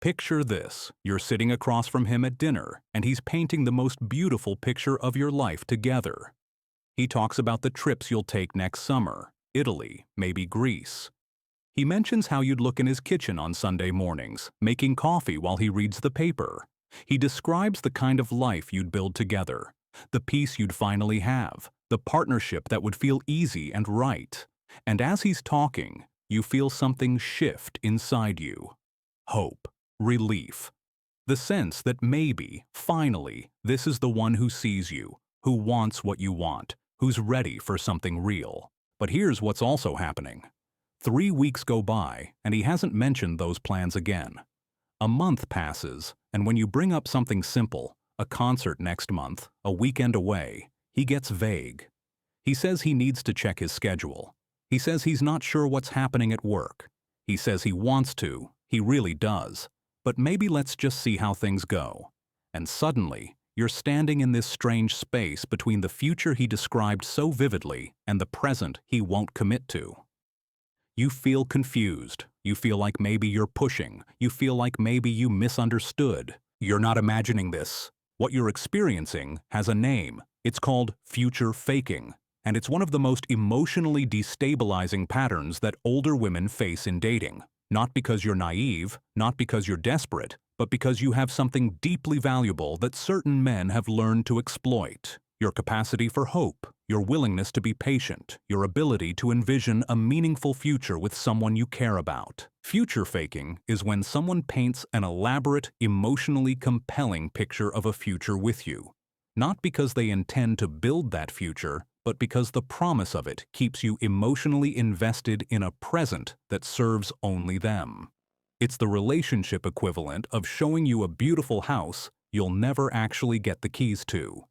Picture this. You're sitting across from him at dinner, and he's painting the most beautiful picture of your life together. He talks about the trips you'll take next summer, Italy, maybe Greece. He mentions how you'd look in his kitchen on Sunday mornings, making coffee while he reads the paper. He describes the kind of life you'd build together, the peace you'd finally have, the partnership that would feel easy and right. And as he's talking, you feel something shift inside you. Hope, relief, the sense that maybe, finally, this is the one who sees you, who wants what you want, who's ready for something real. But here's what's also happening. 3 weeks go by, and he hasn't mentioned those plans again. A month passes, and when you bring up something simple, a concert next month, a weekend away, he gets vague. He says he needs to check his schedule. He says he's not sure what's happening at work. He says he wants to, he really does. But maybe let's just see how things go. And suddenly, you're standing in this strange space between the future he described so vividly and the present he won't commit to. You feel confused. You feel like maybe you're pushing. You feel like maybe you misunderstood. You're not imagining this. What you're experiencing has a name. It's called future faking, and it's one of the most emotionally destabilizing patterns that older women face in dating. Not because you're naive, not because you're desperate, but because you have something deeply valuable that certain men have learned to exploit. Your capacity for hope, your willingness to be patient, your ability to envision a meaningful future with someone you care about. Future faking is when someone paints an elaborate, emotionally compelling picture of a future with you. Not because they intend to build that future, but because the promise of it keeps you emotionally invested in a present that serves only them. It's the relationship equivalent of showing you a beautiful house you'll never actually get the keys to.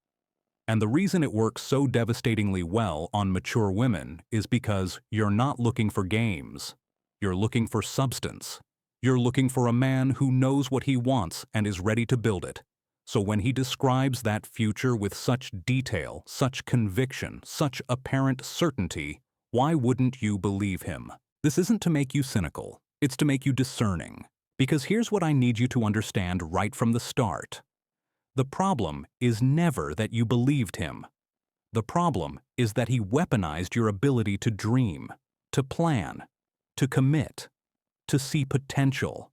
And the reason it works so devastatingly well on mature women is because you're not looking for games. You're looking for substance. You're looking for a man who knows what he wants and is ready to build it. So when he describes that future with such detail, such conviction, such apparent certainty, why wouldn't you believe him? This isn't to make you cynical. It's to make you discerning. Because here's what I need you to understand right from the start. The problem is never that you believed him. The problem is that he weaponized your ability to dream, to plan, to commit, to see potential.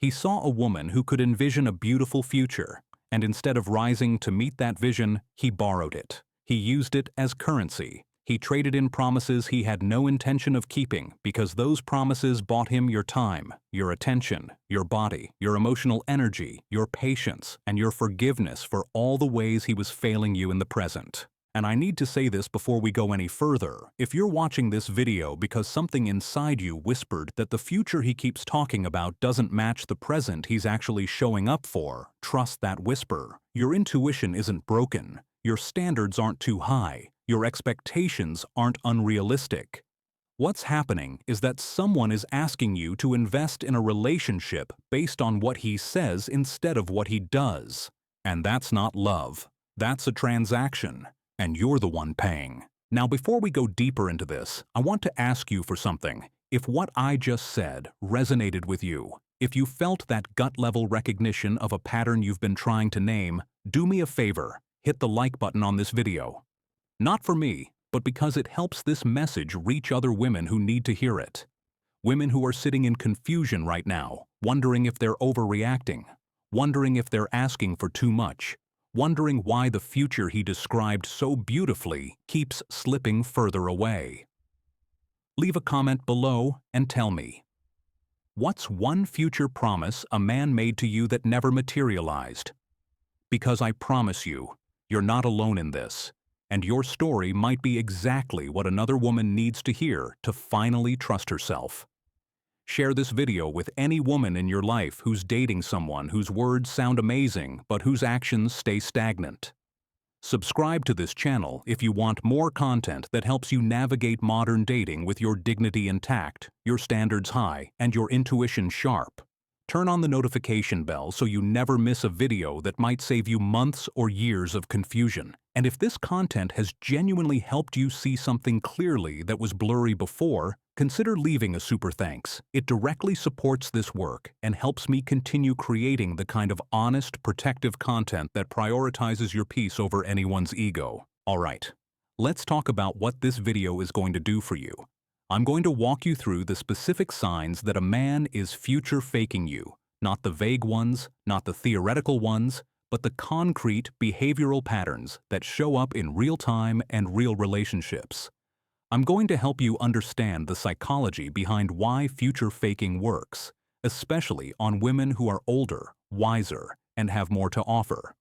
He saw a woman who could envision a beautiful future, and instead of rising to meet that vision, he borrowed it. He used it as currency. He traded in promises he had no intention of keeping because those promises bought him your time, your attention, your body, your emotional energy, your patience, and your forgiveness for all the ways he was failing you in the present. And I need to say this before we go any further. If you're watching this video because something inside you whispered that the future he keeps talking about doesn't match the present he's actually showing up for, trust that whisper. Your intuition isn't broken. Your standards aren't too high. Your expectations aren't unrealistic. What's happening is that someone is asking you to invest in a relationship based on what he says instead of what he does. And that's not love. That's a transaction. And you're the one paying. Now, before we go deeper into this, I want to ask you for something. If what I just said resonated with you, if you felt that gut-level recognition of a pattern you've been trying to name, do me a favor, hit the like button on this video. Not for me, but because it helps this message reach other women who need to hear it. Women who are sitting in confusion right now, wondering if they're overreacting, wondering if they're asking for too much, wondering why the future he described so beautifully keeps slipping further away. Leave a comment below and tell me, what's one future promise a man made to you that never materialized? Because I promise you, you're not alone in this, and your story might be exactly what another woman needs to hear to finally trust herself. Share this video with any woman in your life who's dating someone whose words sound amazing but whose actions stay stagnant. Subscribe to this channel if you want more content that helps you navigate modern dating with your dignity intact, your standards high, and your intuition sharp. Turn on the notification bell so you never miss a video that might save you months or years of confusion. And if this content has genuinely helped you see something clearly that was blurry before, Consider leaving a super thanks. It directly supports this work and helps me continue creating the kind of honest, protective content that prioritizes your peace over anyone's ego. Alright, let's talk about what this video is going to do for you. I'm going to walk you through the specific signs that a man is future faking you, not the vague ones, not the theoretical ones, but the concrete behavioral patterns that show up in real time and real relationships. I'm going to help you understand the psychology behind why future faking works, especially on women who are older, wiser, and have more to offer.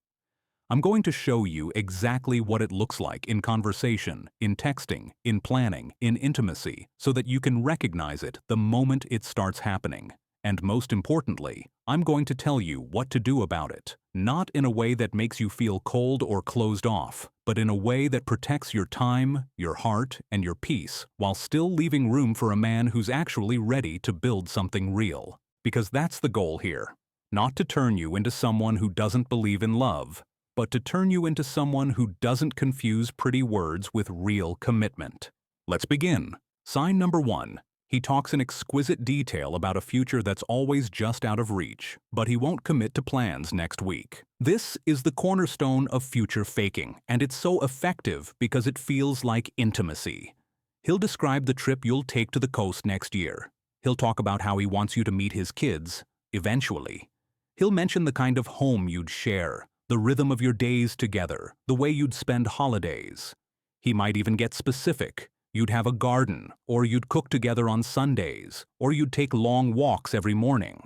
I'm going to show you exactly what it looks like in conversation, in texting, in planning, in intimacy, so that you can recognize it the moment it starts happening. And most importantly, I'm going to tell you what to do about it, not in a way that makes you feel cold or closed off, but in a way that protects your time, your heart, and your peace, while still leaving room for a man who's actually ready to build something real. Because that's the goal here. Not to turn you into someone who doesn't believe in love, but to turn you into someone who doesn't confuse pretty words with real commitment. Let's begin. Sign number 1. He talks in exquisite detail about a future that's always just out of reach, but he won't commit to plans next week. This is the cornerstone of future faking, and it's so effective because it feels like intimacy. He'll describe the trip you'll take to the coast next year. He'll talk about how he wants you to meet his kids, eventually. He'll mention the kind of home you'd share, the rhythm of your days together, the way you'd spend holidays. He might even get specific. You'd have a garden, or you'd cook together on Sundays, or you'd take long walks every morning.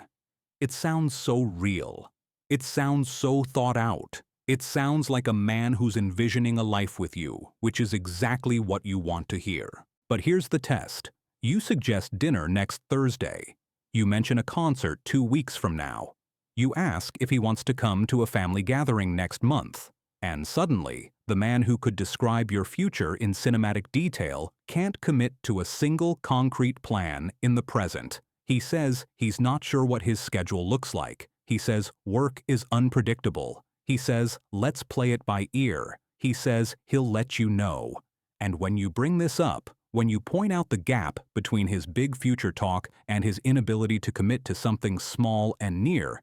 It sounds so real. It sounds so thought out. It sounds like a man who's envisioning a life with you, which is exactly what you want to hear. But here's the test. You suggest dinner next Thursday. You mention a concert 2 weeks from now. You ask if he wants to come to a family gathering next month. And suddenly, the man who could describe your future in cinematic detail can't commit to a single concrete plan in the present. He says he's not sure what his schedule looks like. He says work is unpredictable. He says let's play it by ear. He says he'll let you know. And when you bring this up, when you point out the gap between his big future talk and his inability to commit to something small and near,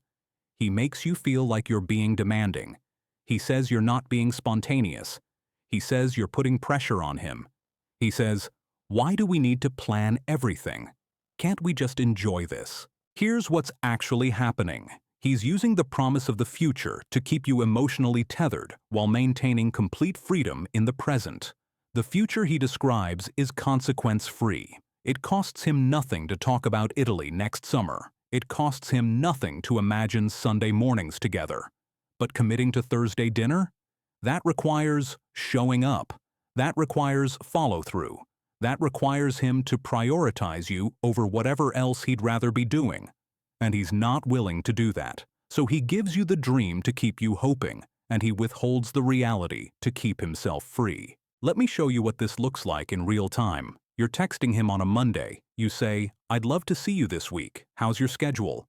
he makes you feel like you're being demanding. He says you're not being spontaneous. He says you're putting pressure on him. He says, why do we need to plan everything? Can't we just enjoy this? Here's what's actually happening. He's using the promise of the future to keep you emotionally tethered while maintaining complete freedom in the present. The future he describes is consequence-free. It costs him nothing to talk about Italy next summer. It costs him nothing to imagine Sunday mornings together. But committing to Thursday dinner? That requires showing up. That requires follow-through. That requires him to prioritize you over whatever else he'd rather be doing. And he's not willing to do that. So he gives you the dream to keep you hoping, and he withholds the reality to keep himself free. Let me show you what this looks like in real time. You're texting him on a Monday. You say, I'd love to see you this week. How's your schedule?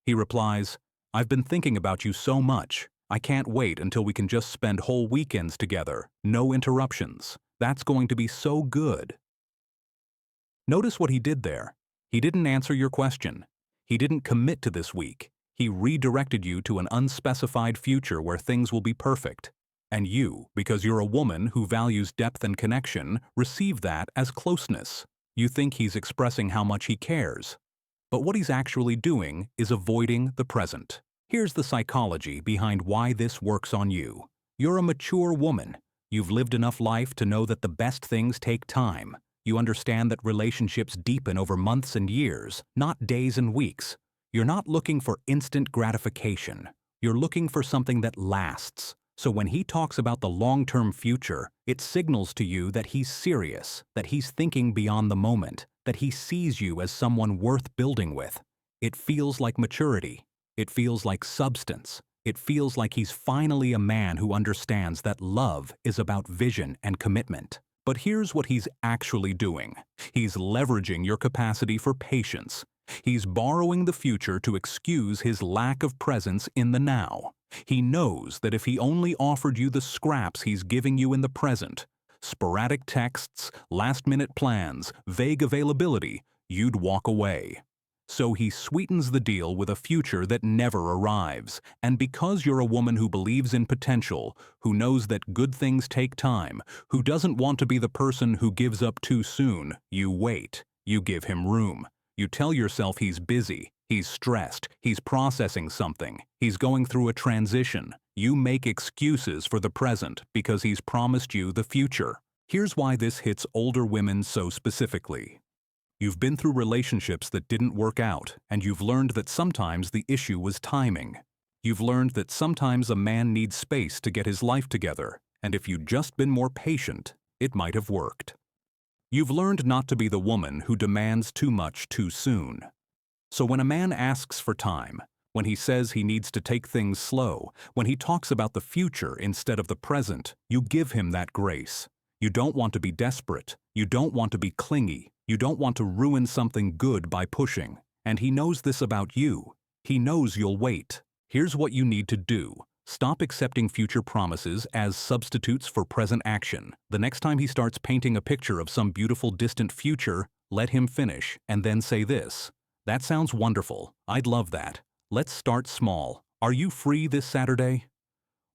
He replies, I've been thinking about you so much. I can't wait until we can just spend whole weekends together. No interruptions. That's going to be so good. Notice what he did there. He didn't answer your question. He didn't commit to this week. He redirected you to an unspecified future where things will be perfect. And you, because you're a woman who values depth and connection, receive that as closeness. You think he's expressing how much he cares. But what he's actually doing is avoiding the present. Here's the psychology behind why this works on you. You're a mature woman. You've lived enough life to know that the best things take time. You understand that relationships deepen over months and years, not days and weeks. You're not looking for instant gratification. You're looking for something that lasts. So when he talks about the long-term future, it signals to you that he's serious, that he's thinking beyond the moment, that he sees you as someone worth building with. It feels like maturity. It feels like substance. It feels like he's finally a man who understands that love is about vision and commitment. But here's what he's actually doing. He's leveraging your capacity for patience. He's borrowing the future to excuse his lack of presence in the now. He knows that if he only offered you the scraps he's giving you in the present, sporadic texts, last-minute plans, vague availability, you'd walk away. So he sweetens the deal with a future that never arrives. And because you're a woman who believes in potential, who knows that good things take time, who doesn't want to be the person who gives up too soon, you wait. You give him room. You tell yourself he's busy, he's stressed, he's processing something, he's going through a transition. You make excuses for the present because he's promised you the future. Here's why this hits older women so specifically. You've been through relationships that didn't work out, and you've learned that sometimes the issue was timing. You've learned that sometimes a man needs space to get his life together, and if you'd just been more patient, it might have worked. You've learned not to be the woman who demands too much too soon. So when a man asks for time, when he says he needs to take things slow, when he talks about the future instead of the present, you give him that grace. You don't want to be desperate. You don't want to be clingy. You don't want to ruin something good by pushing. And he knows this about you. He knows you'll wait. Here's what you need to do. Stop accepting future promises as substitutes for present action. The next time he starts painting a picture of some beautiful distant future, let him finish and then say this. That sounds wonderful. I'd love that. Let's start small. Are you free this Saturday?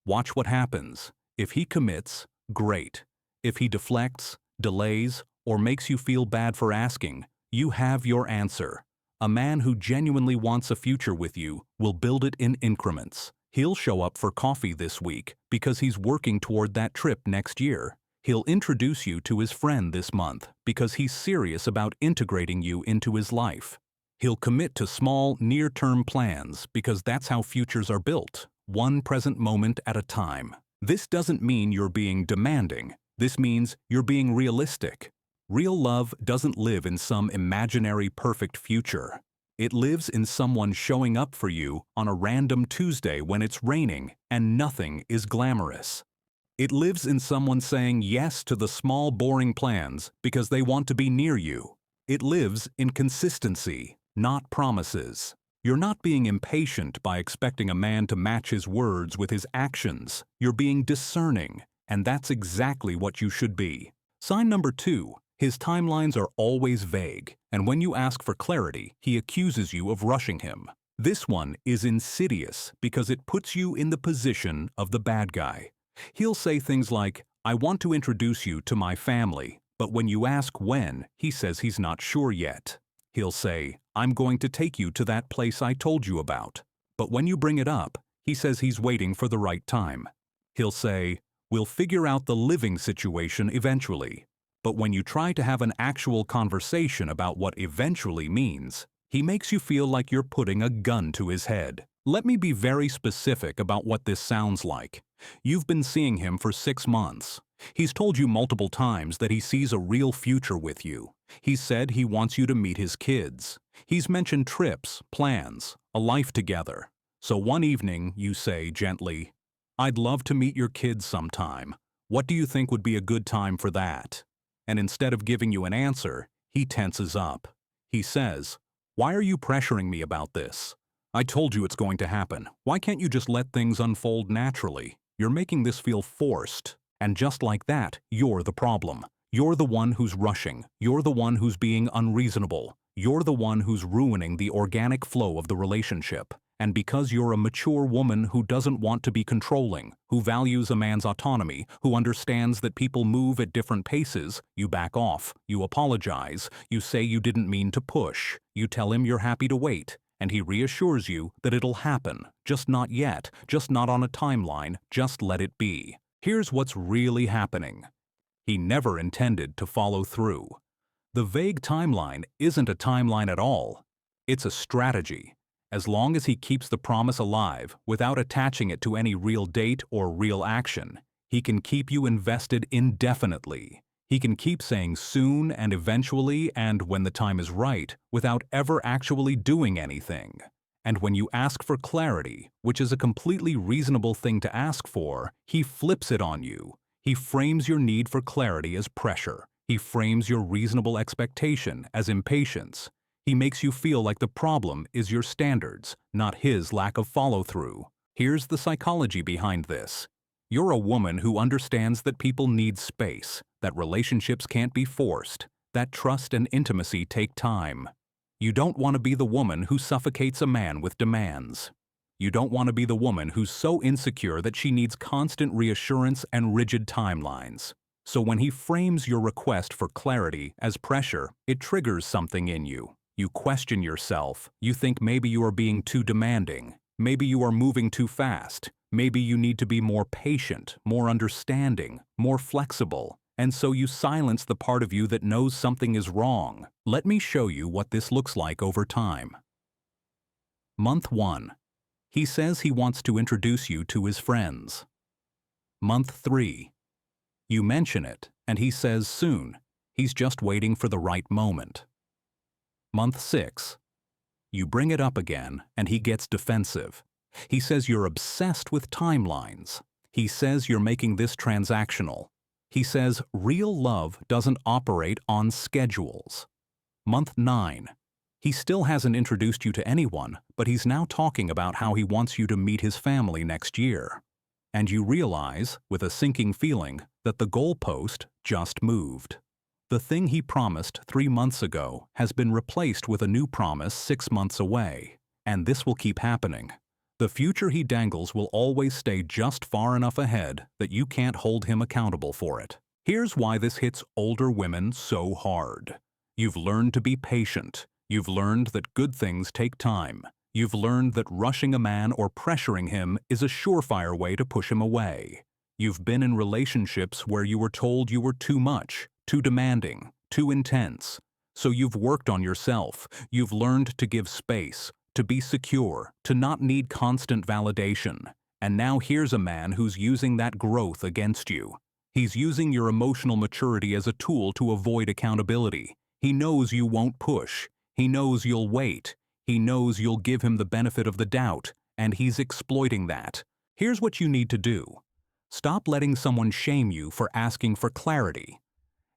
Watch what happens. If he commits, great. If he deflects, delays, or makes you feel bad for asking, you have your answer. A man who genuinely wants a future with you will build it in increments. He'll show up for coffee this week because he's working toward that trip next year. He'll introduce you to his friend this month because he's serious about integrating you into his life. He'll commit to small, near-term plans because that's how futures are built, one present moment at a time. This doesn't mean you're being demanding. This means you're being realistic. Real love doesn't live in some imaginary perfect future. It lives in someone showing up for you on a random Tuesday when it's raining and nothing is glamorous. It lives in someone saying yes to the small, boring plans because they want to be near you. It lives in consistency, not promises. You're not being impatient by expecting a man to match his words with his actions. You're being discerning, and that's exactly what you should be. Sign number 2. His timelines are always vague, and when you ask for clarity, he accuses you of rushing him. This one is insidious because it puts you in the position of the bad guy. He'll say things like, I want to introduce you to my family, but when you ask when, he says he's not sure yet. He'll say, I'm going to take you to that place I told you about, but when you bring it up, he says he's waiting for the right time. He'll say, we'll figure out the living situation eventually. But when you try to have an actual conversation about what eventually means, he makes you feel like you're putting a gun to his head. Let me be very specific about what this sounds like. You've been seeing him for 6 months. He's told you multiple times that he sees a real future with you. He's said he wants you to meet his kids. He's mentioned trips, plans, a life together. So one evening you say gently, I'd love to meet your kids sometime. What do you think would be a good time for that? And instead of giving you an answer, he tenses up. He says, why are you pressuring me about this? I told you it's going to happen. Why can't you just let things unfold naturally? You're making this feel forced. And just like that, you're the problem. You're the one who's rushing. You're the one who's being unreasonable. You're the one who's ruining the organic flow of the relationship. And because you're a mature woman who doesn't want to be controlling, who values a man's autonomy, who understands that people move at different paces, you back off, you apologize, you say you didn't mean to push, you tell him you're happy to wait, and he reassures you that it'll happen, just not yet, just not on a timeline, just let it be. Here's what's really happening. He never intended to follow through. The vague timeline isn't a timeline at all. It's a strategy. As long as he keeps the promise alive without attaching it to any real date or real action, he can keep you invested indefinitely. He can keep saying soon and eventually and when the time is right without ever actually doing anything. And when you ask for clarity, which is a completely reasonable thing to ask for, he flips it on you. He frames your need for clarity as pressure. He frames your reasonable expectation as impatience. He makes you feel like the problem is your standards, not his lack of follow-through. Here's the psychology behind this. You're a woman who understands that people need space, that relationships can't be forced, that trust and intimacy take time. You don't want to be the woman who suffocates a man with demands. You don't want to be the woman who's so insecure that she needs constant reassurance and rigid timelines. So when he frames your request for clarity as pressure, it triggers something in you. You question yourself. You think maybe you are being too demanding. Maybe you are moving too fast. Maybe you need to be more patient, more understanding, more flexible. And so you silence the part of you that knows something is wrong. Let me show you what this looks like over time. Month 1. He says he wants to introduce you to his friends. Month 3. You mention it, and he says soon. He's just waiting for the right moment. Month 6. You bring it up again, and he gets defensive. He says you're obsessed with timelines. He says you're making this transactional. He says real love doesn't operate on schedules. Month 9. He still hasn't introduced you to anyone, but he's now talking about how he wants you to meet his family next year. And you realize, with a sinking feeling, that the goalpost just moved. The thing he promised 3 months ago has been replaced with a new promise 6 months away. And this will keep happening. The future he dangles will always stay just far enough ahead that you can't hold him accountable for it. Here's why this hits older women so hard. You've learned to be patient. You've learned that good things take time. You've learned that rushing a man or pressuring him is a surefire way to push him away. You've been in relationships where you were told you were too much, too demanding, too intense. So you've worked on yourself. You've learned to give space, to be secure, to not need constant validation. And now here's a man who's using that growth against you. He's using your emotional maturity as a tool to avoid accountability. He knows you won't push. He knows you'll wait. He knows you'll give him the benefit of the doubt, and he's exploiting that. Here's what you need to do. Stop letting someone shame you for asking for clarity.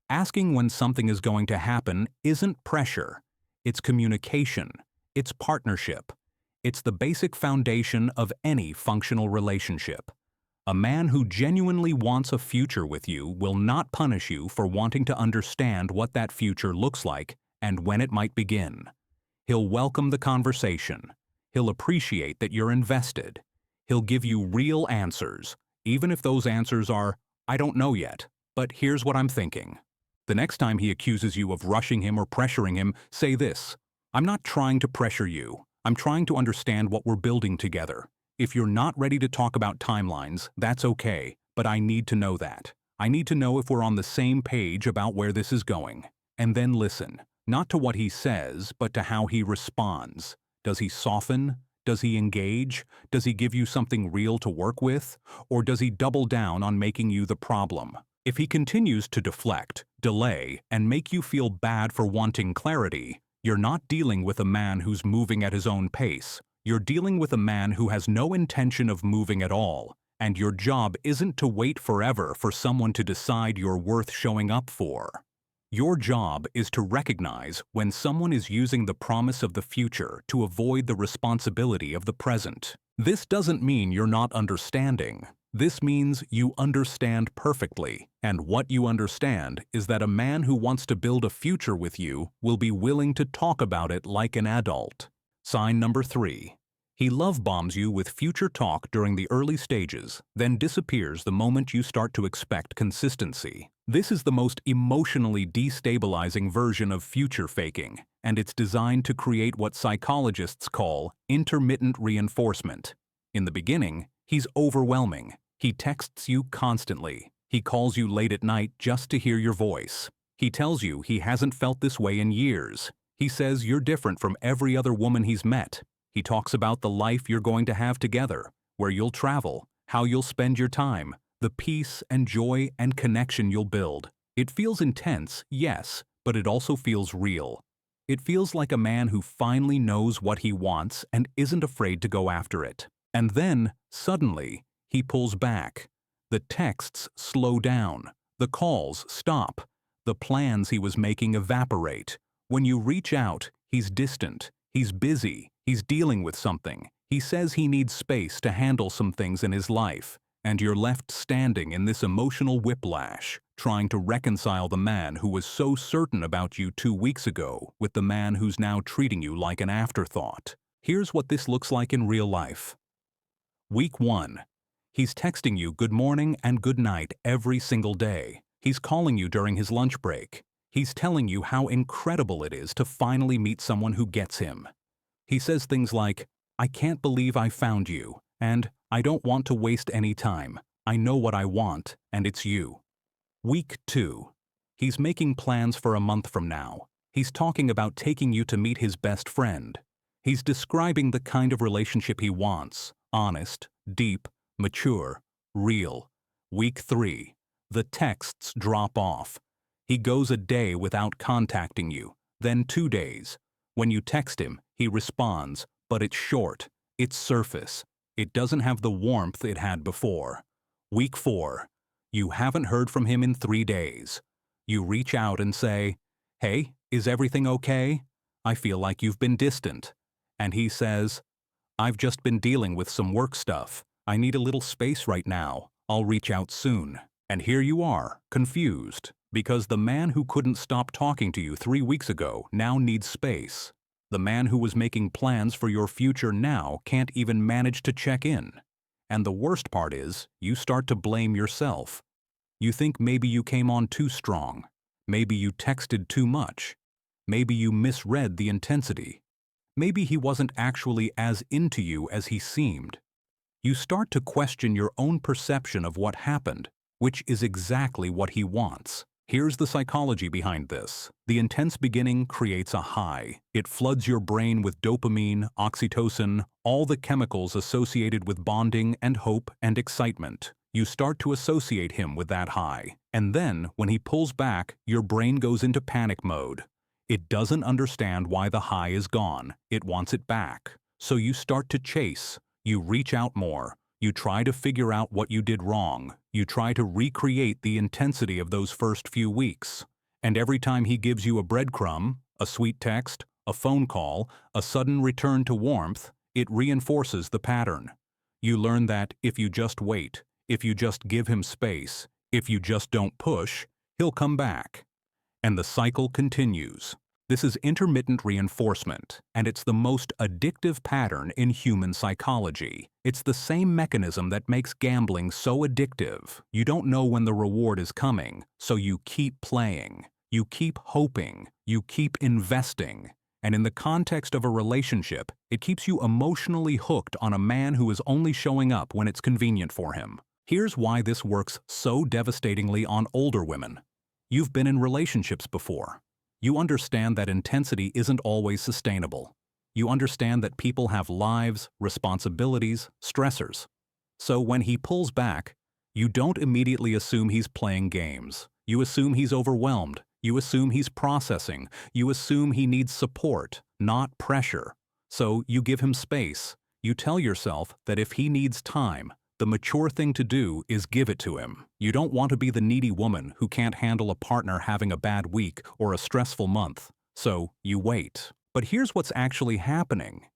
Asking when something is going to happen isn't pressure. It's communication. It's partnership. It's the basic foundation of any functional relationship. A man who genuinely wants a future with you will not punish you for wanting to understand what that future looks like and when it might begin. He'll welcome the conversation. He'll appreciate that you're invested. He'll give you real answers, even if those answers are, "I don't know yet, but here's what I'm thinking." The next time he accuses you of rushing him or pressuring him, say this: "I'm not trying to pressure you. I'm trying to understand what we're building together. If you're not ready to talk about timelines, that's okay, but I need to know that. I need to know if we're on the same page about where this is going." And then listen, not to what he says, but to how he responds. Does he soften? Does he engage? Does he give you something real to work with? Or does he double down on making you the problem? If he continues to deflect, delay, and make you feel bad for wanting clarity, you're not dealing with a man who's moving at his own pace. You're dealing with a man who has no intention of moving at all, and your job isn't to wait forever for someone to decide you're worth showing up for. Your job is to recognize when someone is using the promise of the future to avoid the responsibility of the present. This doesn't mean you're not understanding. This means you understand perfectly, and what you understand is that a man who wants to build a future with you will be willing to talk about it like an adult. Sign number 3. He love bombs you with future talk during the early stages, then disappears the moment you start to expect consistency. This is the most emotionally destabilizing version of future faking, and it's designed to create what psychologists call intermittent reinforcement. In the beginning, he's overwhelming. He texts you constantly. He calls you late at night just to hear your voice. He tells you he hasn't felt this way in years. He says you're different from every other woman he's met. He talks about the life you're going to have together, where you'll travel, how you'll spend your time, the peace and joy and connection you'll build. It feels intense, yes, but it also feels real. It feels like a man who finally knows what he wants and isn't afraid to go after it. And then, suddenly, he pulls back. The texts slow down. The calls stop. The plans he was making evaporate. When you reach out, he's distant. He's busy. He's dealing with something. He says he needs space to handle some things in his life. And you're left standing in this emotional whiplash, trying to reconcile the man who was so certain about you 2 weeks ago with the man who's now treating you like an afterthought. Here's what this looks like in real life. Week 1. He's texting you good morning and good night every single day. He's calling you during his lunch break. He's telling you how incredible it is to finally meet someone who gets him. He says things like, "I can't believe I found you," and "I don't want to waste any time. I know what I want, and it's you." Week 2. He's making plans for a month from now. He's talking about taking you to meet his best friend. He's describing the kind of relationship he wants: honest, deep, mature, real. Week 3. The texts drop off. He goes a day without contacting you, then 2 days. When you text him, he responds, but it's short, it's surface. It doesn't have the warmth it had before. Week 4. You haven't heard from him in 3 days. You reach out and say, "Hey, is everything okay? I feel like you've been distant." And he says, "I've just been dealing with some work stuff. I need a little space right now. I'll reach out soon." And here you are, confused, because the man who couldn't stop talking to you 3 weeks ago now needs space. The man who was making plans for your future now can't even manage to check in. And the worst part is, you start to blame yourself. You think maybe you came on too strong. Maybe you texted too much. Maybe you misread the intensity. Maybe he wasn't actually as into you as he seemed. You start to question your own perception of what happened, which is exactly what he wants. Here's the psychology behind this. The intense beginning creates a high. It floods your brain with dopamine, oxytocin, all the chemicals associated with bonding and hope and excitement. You start to associate him with that high. And then, when he pulls back, your brain goes into panic mode. It doesn't understand why the high is gone. It wants it back. So you start to chase. You reach out more. You try to figure out what you did wrong. You try to recreate the intensity of those first few weeks. And every time he gives you a breadcrumb, a sweet text, a phone call, a sudden return to warmth, it reinforces the pattern. You learn that if you just wait, if you just give him space, if you just don't push, he'll come back. And the cycle continues. This is intermittent reinforcement, and it's the most addictive pattern in human psychology. It's the same mechanism that makes gambling so addictive. You don't know when the reward is coming, so you keep playing. You keep hoping. You keep investing. And in the context of a relationship, it keeps you emotionally hooked on a man who is only showing up when it's convenient for him. Here's why this works so devastatingly on older women. You've been in relationships before. You understand that intensity isn't always sustainable. You understand that people have lives, responsibilities, stressors. So when he pulls back, you don't immediately assume he's playing games. You assume he's overwhelmed. You assume he's processing. You assume he needs support, not pressure. So you give him space. You tell yourself that if he needs time, the mature thing to do is give it to him. You don't want to be the needy woman who can't handle a partner having a bad week or a stressful month. So you wait. But here's what's actually happening.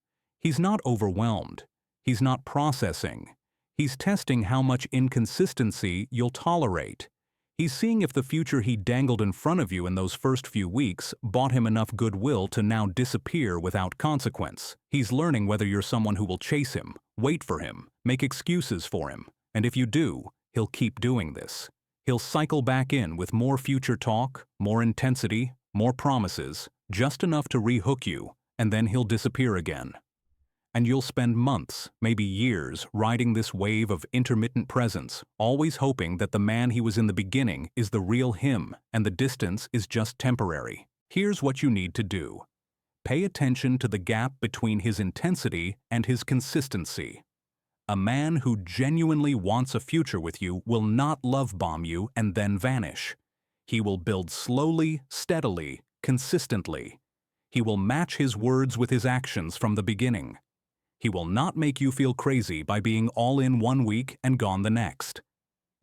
He's not overwhelmed. He's not processing. He's testing how much inconsistency you'll tolerate. He's seeing if the future he dangled in front of you in those first few weeks bought him enough goodwill to now disappear without consequence. He's learning whether you're someone who will chase him, wait for him, make excuses for him. And if you do, he'll keep doing this. He'll cycle back in with more future talk, more intensity, more promises, just enough to rehook you, and then he'll disappear again. And you'll spend months, maybe years, riding this wave of intermittent presence, always hoping that the man he was in the beginning is the real him and the distance is just temporary. Here's what you need to do. Pay attention to the gap between his intensity and his consistency. A man who genuinely wants a future with you will not love bomb you and then vanish. He will build slowly, steadily, consistently. He will match his words with his actions from the beginning. He will not make you feel crazy by being all in 1 week and gone the next.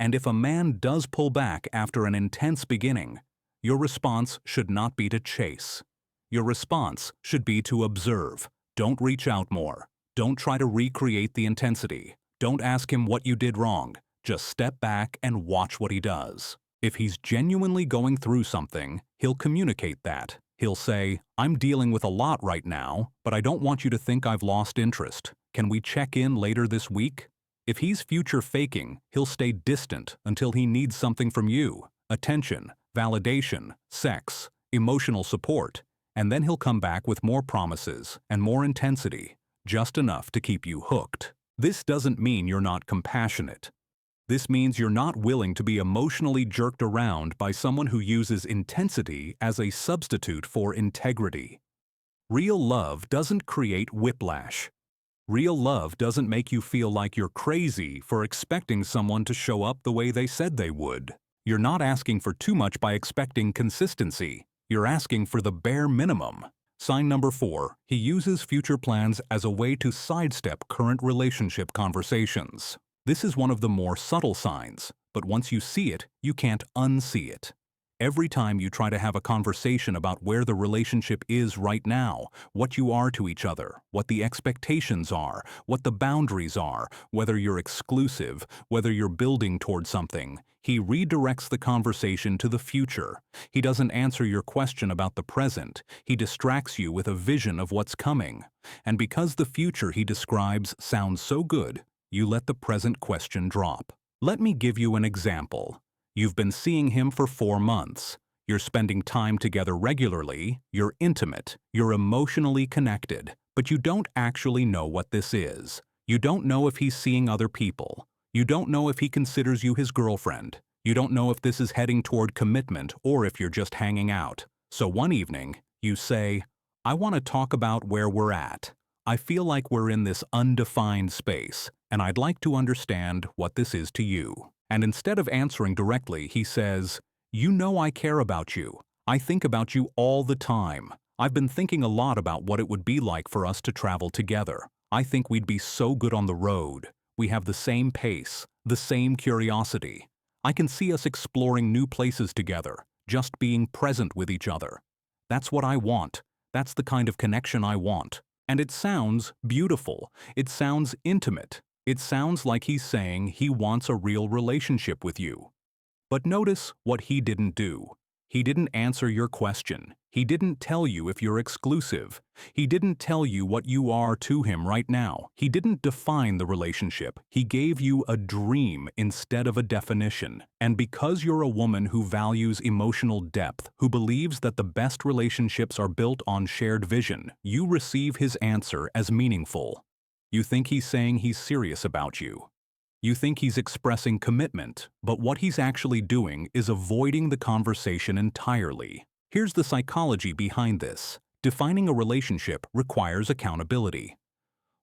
And if a man does pull back after an intense beginning, your response should not be to chase. Your response should be to observe. Don't reach out more. Don't try to recreate the intensity. Don't ask him what you did wrong. Just step back and watch what he does. If he's genuinely going through something, he'll communicate that. He'll say, "I'm dealing with a lot right now, but I don't want you to think I've lost interest. Can we check in later this week?" If he's future faking, he'll stay distant until he needs something from you: attention, validation, sex, emotional support, and then he'll come back with more promises and more intensity, just enough to keep you hooked. This doesn't mean you're not compassionate. This means you're not willing to be emotionally jerked around by someone who uses intensity as a substitute for integrity. Real love doesn't create whiplash. Real love doesn't make you feel like you're crazy for expecting someone to show up the way they said they would. You're not asking for too much by expecting consistency. You're asking for the bare minimum. Sign number 4, he uses future plans as a way to sidestep current relationship conversations. This is one of the more subtle signs, but once you see it, you can't unsee it. Every time you try to have a conversation about where the relationship is right now, what you are to each other, what the expectations are, what the boundaries are, whether you're exclusive, whether you're building toward something, he redirects the conversation to the future. He doesn't answer your question about the present. He distracts you with a vision of what's coming. And because the future he describes sounds so good, you let the present question drop. Let me give you an example. You've been seeing him for 4 months. You're spending time together regularly, you're intimate, you're emotionally connected, but you don't actually know what this is. You don't know if he's seeing other people. You don't know if he considers you his girlfriend. You don't know if this is heading toward commitment or if you're just hanging out. So one evening, you say, "I want to talk about where we're at. I feel like we're in this undefined space, and I'd like to understand what this is to you." And instead of answering directly, he says, "You know I care about you. I think about you all the time. I've been thinking a lot about what it would be like for us to travel together. I think we'd be so good on the road. We have the same pace, the same curiosity. I can see us exploring new places together, just being present with each other. That's what I want. That's the kind of connection I want." And it sounds beautiful. It sounds intimate. It sounds like he's saying he wants a real relationship with you. But notice what he didn't do. He didn't answer your question. He didn't tell you if you're exclusive. He didn't tell you what you are to him right now. He didn't define the relationship. He gave you a dream instead of a definition. And because you're a woman who values emotional depth, who believes that the best relationships are built on shared vision, you receive his answer as meaningful. You think he's saying he's serious about you. You think he's expressing commitment, but what he's actually doing is avoiding the conversation entirely. Here's the psychology behind this. Defining a relationship requires accountability.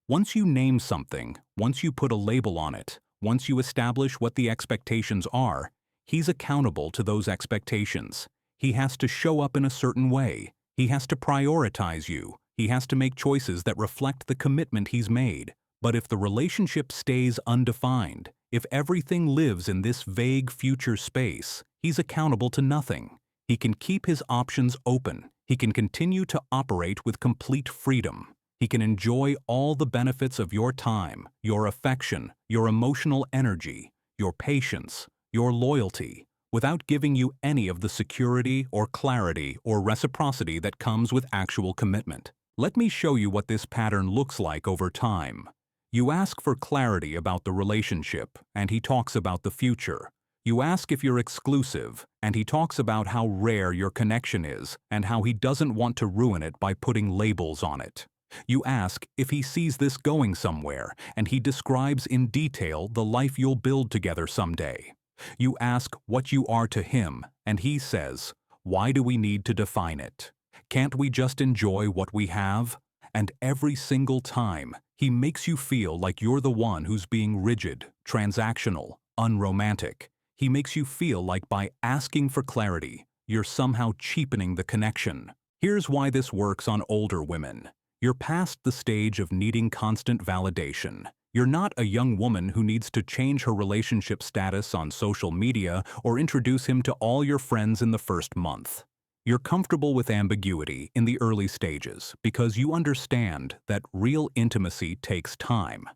Once you name something, once you put a label on it, once you establish what the expectations are, he's accountable to those expectations. He has to show up in a certain way. He has to prioritize you. He has to make choices that reflect the commitment he's made. But if the relationship stays undefined, if everything lives in this vague future space, he's accountable to nothing. He can keep his options open. He can continue to operate with complete freedom. He can enjoy all the benefits of your time, your affection, your emotional energy, your patience, your loyalty, without giving you any of the security or clarity or reciprocity that comes with actual commitment. Let me show you what this pattern looks like over time. You ask for clarity about the relationship, and he talks about the future. You ask if you're exclusive, and he talks about how rare your connection is and how he doesn't want to ruin it by putting labels on it. You ask if he sees this going somewhere, and he describes in detail the life you'll build together someday. You ask what you are to him, and he says, "Why do we need to define it? Can't we just enjoy what we have?" And every single time, he makes you feel like you're the one who's being rigid, transactional, unromantic. He makes you feel like by asking for clarity, you're somehow cheapening the connection. Here's why this works on older women. You're past the stage of needing constant validation. You're not a young woman who needs to change her relationship status on social media or introduce him to all your friends in the first month. You're comfortable with ambiguity in the early stages because you understand that real intimacy takes time.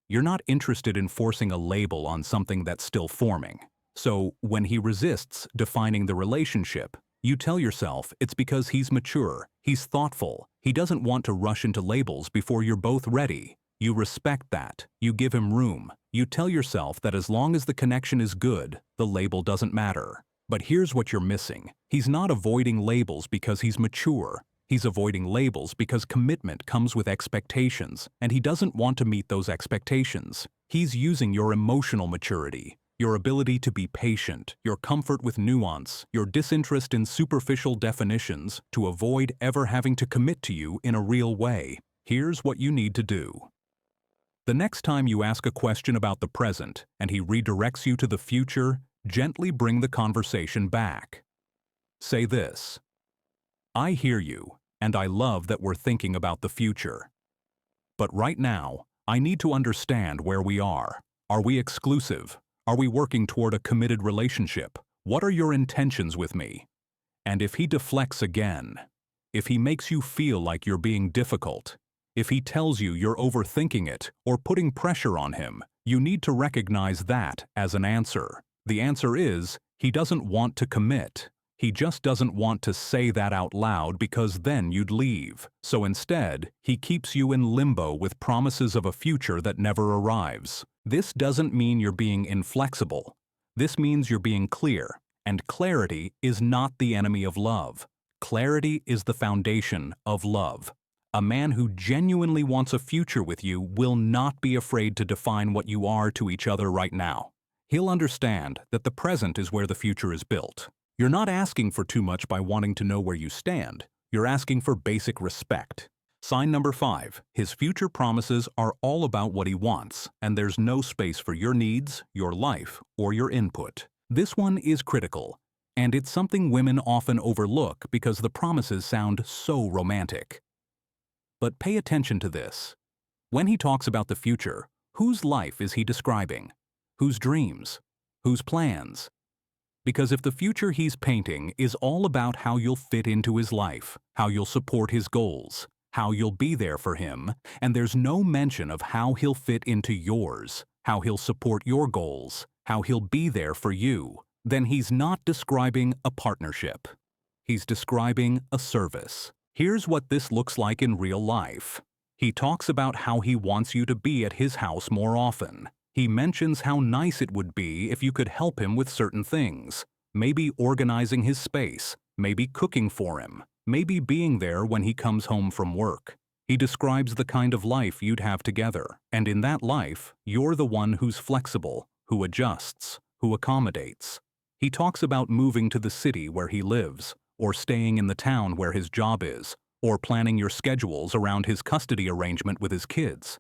You're not interested in forcing a label on something that's still forming. So, when he resists defining the relationship, you tell yourself it's because he's mature, he's thoughtful, he doesn't want to rush into labels before you're both ready. You respect that. You give him room. You tell yourself that as long as the connection is good, the label doesn't matter. But here's what you're missing. He's not avoiding labels because he's mature. He's avoiding labels because commitment comes with expectations, and he doesn't want to meet those expectations. He's using your emotional maturity, your ability to be patient, your comfort with nuance, your disinterest in superficial definitions to avoid ever having to commit to you in a real way. Here's what you need to do. The next time you ask a question about the present and he redirects you to the future, gently bring the conversation back. Say this: I hear you, and I love that we're thinking about the future. But right now, I need to understand where we are. Are we exclusive? Are we working toward a committed relationship? What are your intentions with me? And if he deflects again, if he makes you feel like you're being difficult, if he tells you you're overthinking it or putting pressure on him, you need to recognize that as an answer. The answer is, he doesn't want to commit. He just doesn't want to say that out loud because then you'd leave. So instead, he keeps you in limbo with promises of a future that never arrives. This doesn't mean you're being inflexible. This means you're being clear. And clarity is not the enemy of love. Clarity is the foundation of love. A man who genuinely wants a future with you will not be afraid to define what you are to each other right now. He'll understand that the present is where the future is built. You're not asking for too much by wanting to know where you stand. You're asking for basic respect. Sign number 5. His future promises are all about what he wants, and there's no space for your needs, your life, or your input. This one is critical, and it's something women often overlook because the promises sound so romantic. But pay attention to this. When he talks about the future, whose life is he describing? Whose dreams? Whose plans? Because if the future he's painting is all about how you'll fit into his life, how you'll support his goals, how you'll be there for him, and there's no mention of how he'll fit into yours, how he'll support your goals, how he'll be there for you, then he's not describing a partnership. He's describing a service. Here's what this looks like in real life. He talks about how he wants you to be at his house more often. He mentions how nice it would be if you could help him with certain things. Maybe organizing his space, maybe cooking for him, maybe being there when he comes home from work. He describes the kind of life you'd have together, and in that life, you're the one who's flexible, who adjusts, who accommodates. He talks about moving to the city where he lives, or staying in the town where his job is, or planning your schedules around his custody arrangement with his kids.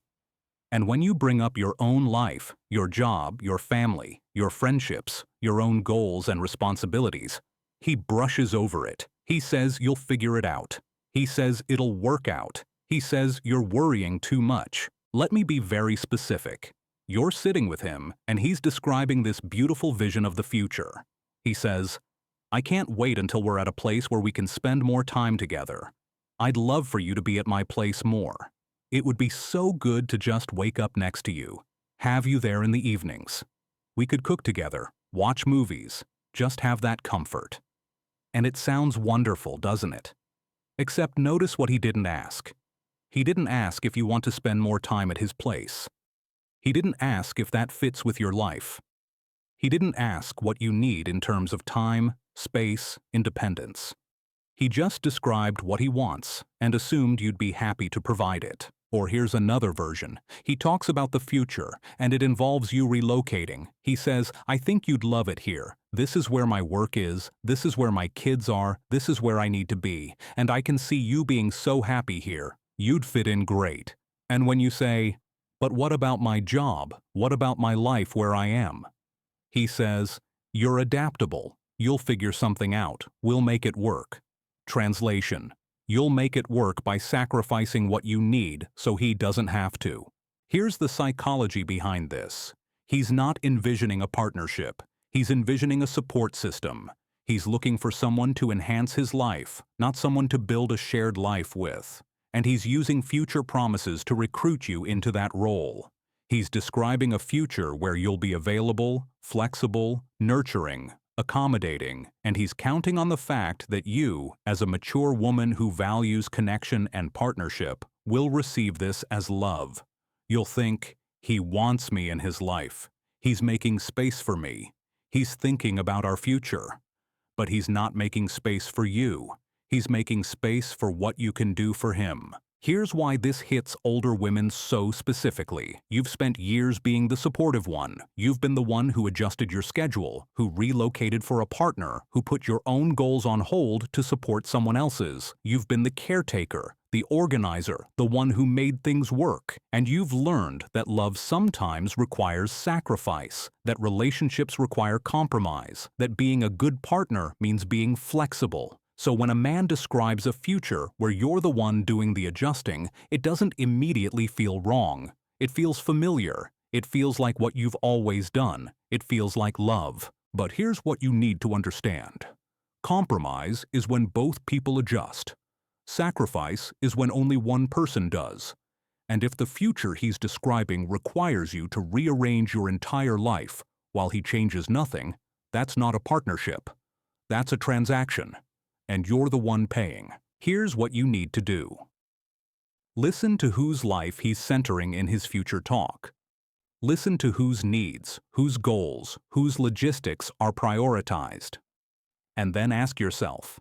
And when you bring up your own life, your job, your family, your friendships, your own goals and responsibilities, he brushes over it. He says you'll figure it out. He says it'll work out. He says you're worrying too much. Let me be very specific. You're sitting with him, and he's describing this beautiful vision of the future. He says, I can't wait until we're at a place where we can spend more time together. I'd love for you to be at my place more. It would be so good to just wake up next to you, have you there in the evenings. We could cook together, watch movies, just have that comfort. And it sounds wonderful, doesn't it? Except notice what he didn't ask. He didn't ask if you want to spend more time at his place. He didn't ask if that fits with your life. He didn't ask what you need in terms of time, space, independence. He just described what he wants and assumed you'd be happy to provide it. Or here's another version. He talks about the future, and it involves you relocating. He says, I think you'd love it here. This is where my work is. This is where my kids are. This is where I need to be. And I can see you being so happy here. You'd fit in great. And when you say, but what about my job? What about my life where I am? He says, you're adaptable. You'll figure something out. We'll make it work. Translation: you'll make it work by sacrificing what you need so he doesn't have to. Here's the psychology behind this. He's not envisioning a partnership. He's envisioning a support system. He's looking for someone to enhance his life, not someone to build a shared life with. And he's using future promises to recruit you into that role. He's describing a future where you'll be available, flexible, nurturing, accommodating, and he's counting on the fact that you, as a mature woman who values connection and partnership, will receive this as love. You'll think, he wants me in his life. He's making space for me. He's thinking about our future. But he's not making space for you. He's making space for what you can do for him. Here's why this hits older women so specifically. You've spent years being the supportive one. You've been the one who adjusted your schedule, who relocated for a partner, who put your own goals on hold to support someone else's. You've been the caretaker, the organizer, the one who made things work. And you've learned that love sometimes requires sacrifice, that relationships require compromise, that being a good partner means being flexible. So when a man describes a future where you're the one doing the adjusting, it doesn't immediately feel wrong. It feels familiar. It feels like what you've always done. It feels like love. But here's what you need to understand. Compromise is when both people adjust. Sacrifice is when only one person does. And if the future he's describing requires you to rearrange your entire life while he changes nothing, that's not a partnership. That's a transaction. And you're the one paying. Here's what you need to do. Listen to whose life he's centering in his future talk. Listen to whose needs, whose goals, whose logistics are prioritized. And then ask yourself,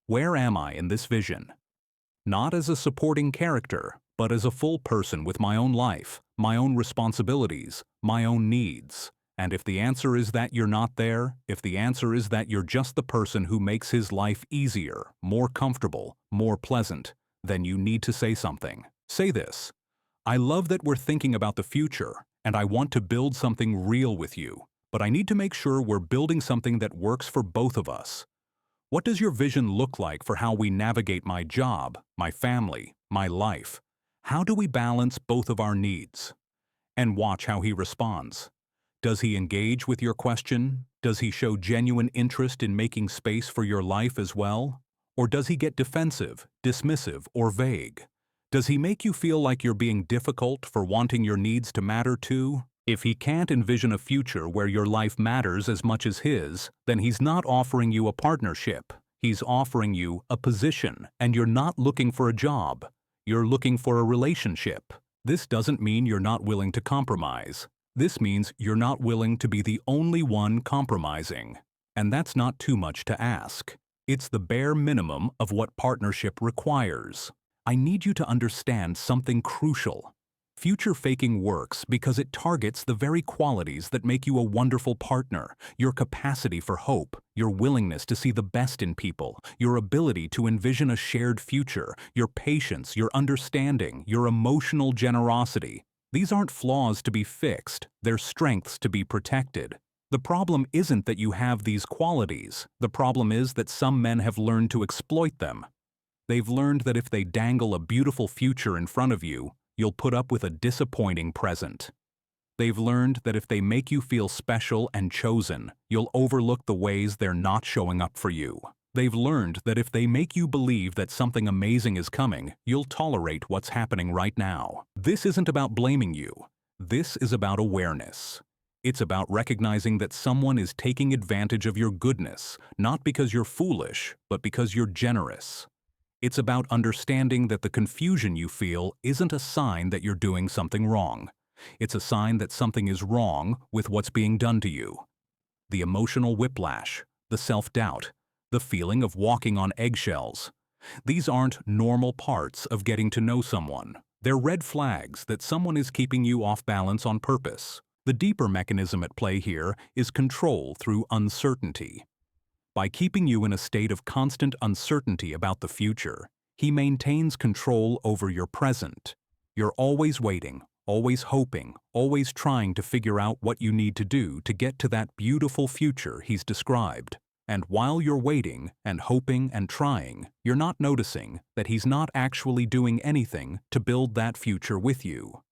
where am I in this vision? Not as a supporting character, but as a full person with my own life, my own responsibilities, my own needs. And if the answer is that you're not there, if the answer is that you're just the person who makes his life easier, more comfortable, more pleasant, then you need to say something. Say this: I love that we're thinking about the future, and I want to build something real with you, but I need to make sure we're building something that works for both of us. What does your vision look like for how we navigate my job, my family, my life? How do we balance both of our needs? And watch how he responds. Does he engage with your question? Does he show genuine interest in making space for your life as well? Or does he get defensive, dismissive, or vague? Does he make you feel like you're being difficult for wanting your needs to matter too? If he can't envision a future where your life matters as much as his, then he's not offering you a partnership. He's offering you a position, and you're not looking for a job. You're looking for a relationship. This doesn't mean you're not willing to compromise. This means you're not willing to be the only one compromising. And that's not too much to ask. It's the bare minimum of what partnership requires. I need you to understand something crucial. Future faking works because it targets the very qualities that make you a wonderful partner: your capacity for hope, your willingness to see the best in people, your ability to envision a shared future, your patience, your understanding, your emotional generosity. These aren't flaws to be fixed, they're strengths to be protected. The problem isn't that you have these qualities. The problem is that some men have learned to exploit them. They've learned that if they dangle a beautiful future in front of you, you'll put up with a disappointing present. They've learned that if they make you feel special and chosen, you'll overlook the ways they're not showing up for you. They've learned that if they make you believe that something amazing is coming, you'll tolerate what's happening right now. This isn't about blaming you. This is about awareness. It's about recognizing that someone is taking advantage of your goodness, not because you're foolish, but because you're generous. It's about understanding that the confusion you feel isn't a sign that you're doing something wrong. It's a sign that something is wrong with what's being done to you. The emotional whiplash, the self-doubt, the feeling of walking on eggshells. These aren't normal parts of getting to know someone. They're red flags that someone is keeping you off balance on purpose. The deeper mechanism at play here is control through uncertainty. By keeping you in a state of constant uncertainty about the future, he maintains control over your present. You're always waiting, always hoping, always trying to figure out what you need to do to get to that beautiful future he's described. And while you're waiting and hoping and trying, you're not noticing that he's not actually doing anything to build that future with you.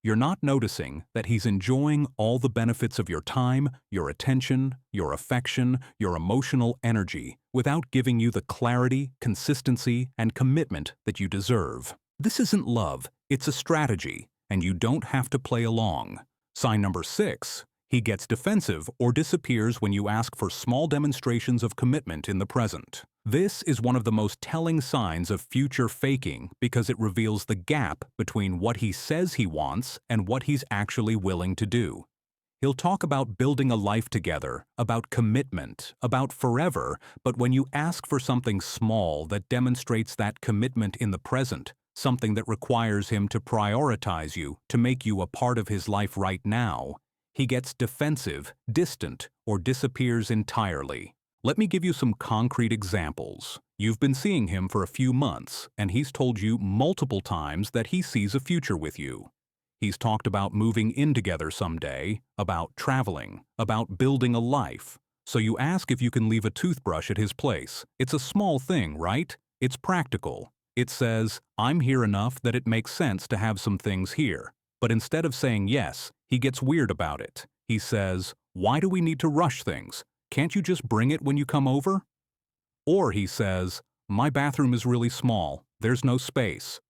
You're not noticing that he's enjoying all the benefits of your time, your attention, your affection, your emotional energy, without giving you the clarity, consistency, and commitment that you deserve. This isn't love, it's a strategy, and you don't have to play along. Sign number 6. He gets defensive or disappears when you ask for small demonstrations of commitment in the present. This is one of the most telling signs of future faking because it reveals the gap between what he says he wants and what he's actually willing to do. He'll talk about building a life together, about commitment, about forever, but when you ask for something small that demonstrates that commitment in the present, something that requires him to prioritize you, to make you a part of his life right now, he gets defensive, distant, or disappears entirely. Let me give you some concrete examples. You've been seeing him for a few months, and he's told you multiple times that he sees a future with you. He's talked about moving in together someday, about traveling, about building a life. So you ask if you can leave a toothbrush at his place. It's a small thing, right? It's practical. It says, I'm here enough that it makes sense to have some things here. But instead of saying yes, he gets weird about it. He says, why do we need to rush things? Can't you just bring it when you come over? Or he says, my bathroom is really small. There's no space.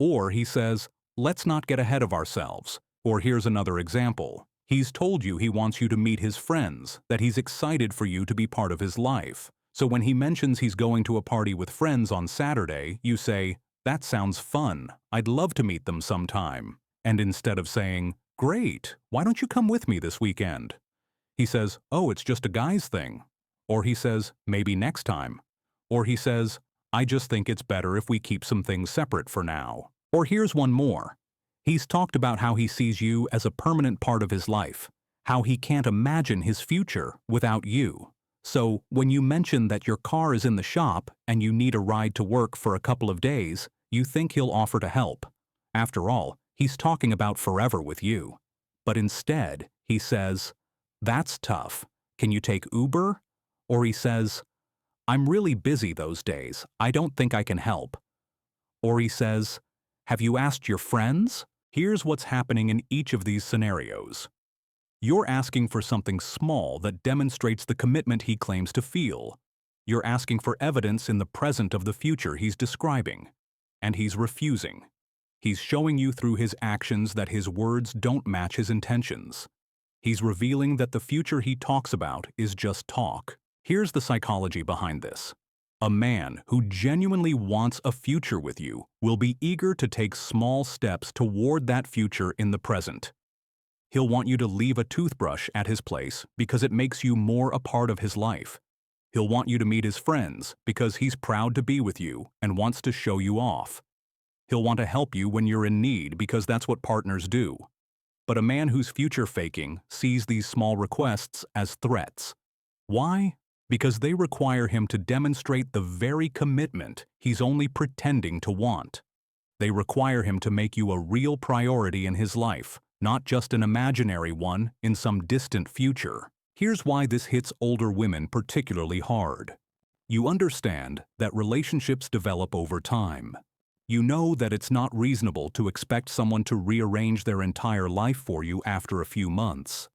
Or he says, let's not get ahead of ourselves. Or here's another example. He's told you he wants you to meet his friends, that he's excited for you to be part of his life. So when he mentions he's going to a party with friends on Saturday, you say, that sounds fun. I'd love to meet them sometime. And instead of saying, great, why don't you come with me this weekend? He says, oh, it's just a guy's thing. Or he says, maybe next time. Or he says, I just think it's better if we keep some things separate for now. Or here's one more. He's talked about how he sees you as a permanent part of his life, how he can't imagine his future without you. So when you mention that your car is in the shop and you need a ride to work for a couple of days, you think he'll offer to help. After all, he's talking about forever with you. But instead, he says, that's tough. Can you take Uber? Or he says, I'm really busy those days. I don't think I can help. Or he says, have you asked your friends? Here's what's happening in each of these scenarios. You're asking for something small that demonstrates the commitment he claims to feel. You're asking for evidence in the present of the future he's describing. And he's refusing. He's showing you through his actions that his words don't match his intentions. He's revealing that the future he talks about is just talk. Here's the psychology behind this. A man who genuinely wants a future with you will be eager to take small steps toward that future in the present. He'll want you to leave a toothbrush at his place because it makes you more a part of his life. He'll want you to meet his friends because he's proud to be with you and wants to show you off. He'll want to help you when you're in need because that's what partners do. But a man who's future faking sees these small requests as threats. Why? Because they require him to demonstrate the very commitment he's only pretending to want. They require him to make you a real priority in his life, not just an imaginary one in some distant future. Here's why this hits older women particularly hard. You understand that relationships develop over time. You know that it's not reasonable to expect someone to rearrange their entire life for you after a few months.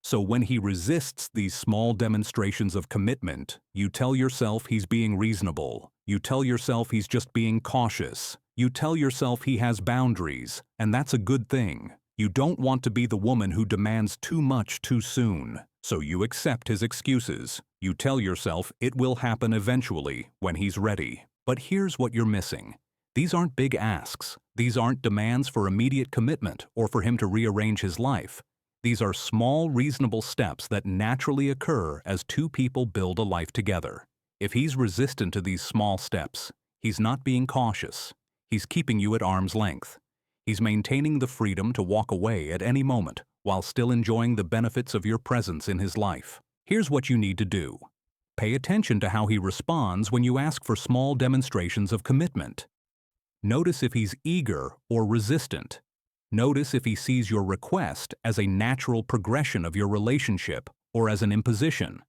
So when he resists these small demonstrations of commitment, you tell yourself he's being reasonable. You tell yourself he's just being cautious. You tell yourself he has boundaries, and that's a good thing. You don't want to be the woman who demands too much too soon, so you accept his excuses. You tell yourself it will happen eventually when he's ready. But here's what you're missing. These aren't big asks. These aren't demands for immediate commitment or for him to rearrange his life. These are small, reasonable steps that naturally occur as two people build a life together. If he's resistant to these small steps, he's not being cautious. He's keeping you at arm's length. He's maintaining the freedom to walk away at any moment while still enjoying the benefits of your presence in his life. Here's what you need to do. Pay attention to how he responds when you ask for small demonstrations of commitment. Notice if he's eager or resistant. Notice if he sees your request as a natural progression of your relationship or as an imposition.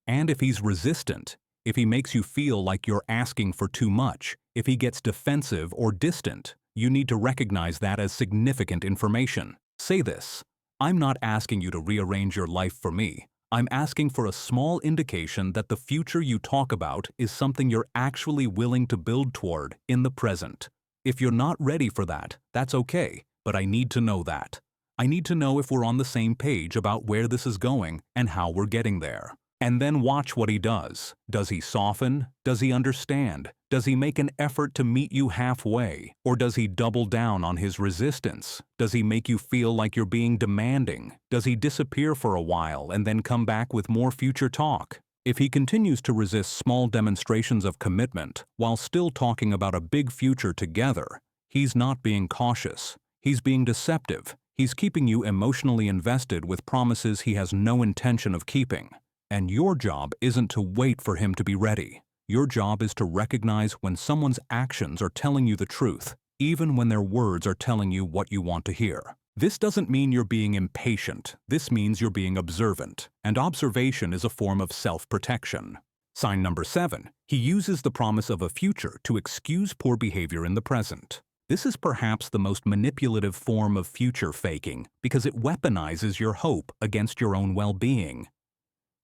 And if he's resistant, if he makes you feel like you're asking for too much, if he gets defensive or distant, you need to recognize that as significant information. Say this, I'm not asking you to rearrange your life for me. I'm asking for a small indication that the future you talk about is something you're actually willing to build toward in the present. If you're not ready for that, that's okay. but I need to know that. I need to know if we're on the same page about where this is going and how we're getting there. And then watch what he does. Does he soften? Does he understand? Does he make an effort to meet you halfway? Or does he double down on his resistance? Does he make you feel like you're being demanding? Does he disappear for a while and then come back with more future talk? If he continues to resist small demonstrations of commitment while still talking about a big future together, he's not being cautious. He's being deceptive. He's keeping you emotionally invested with promises he has no intention of keeping. And your job isn't to wait for him to be ready. Your job is to recognize when someone's actions are telling you the truth, even when their words are telling you what you want to hear. This doesn't mean you're being impatient. This means you're being observant, and observation is a form of self-protection. Sign number 7. He uses the promise of a future to excuse poor behavior in the present. This is perhaps the most manipulative form of future faking because it weaponizes your hope against your own well-being.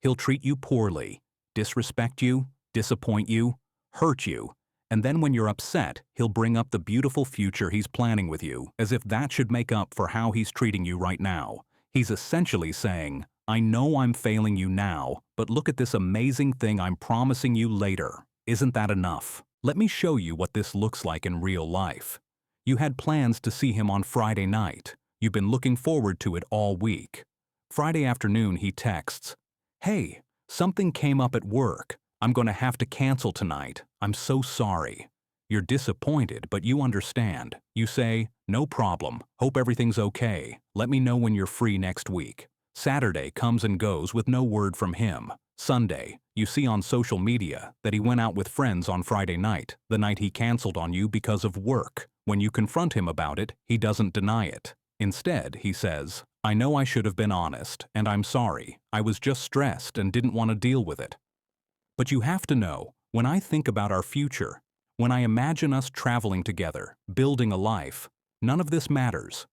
He'll treat you poorly, disrespect you, disappoint you, hurt you, and then when you're upset, he'll bring up the beautiful future he's planning with you, as if that should make up for how he's treating you right now. He's essentially saying, I know I'm failing you now, but look at this amazing thing I'm promising you later. Isn't that enough? Let me show you what this looks like in real life. You had plans to see him on Friday night. You've been looking forward to it all week. Friday afternoon, he texts, Hey, something came up at work. I'm going to have to cancel tonight. I'm so sorry. You're disappointed, but you understand. You say, no problem. Hope everything's okay. Let me know when you're free next week. Saturday comes and goes with no word from him. Sunday, you see on social media that he went out with friends on Friday night, the night he canceled on you because of work. When you confront him about it, he doesn't deny it. Instead, he says, I know I should have been honest, and I'm sorry. I was just stressed and didn't want to deal with it. But you have to know, when I think about our future, when I imagine us traveling together, building a life, none of this matters.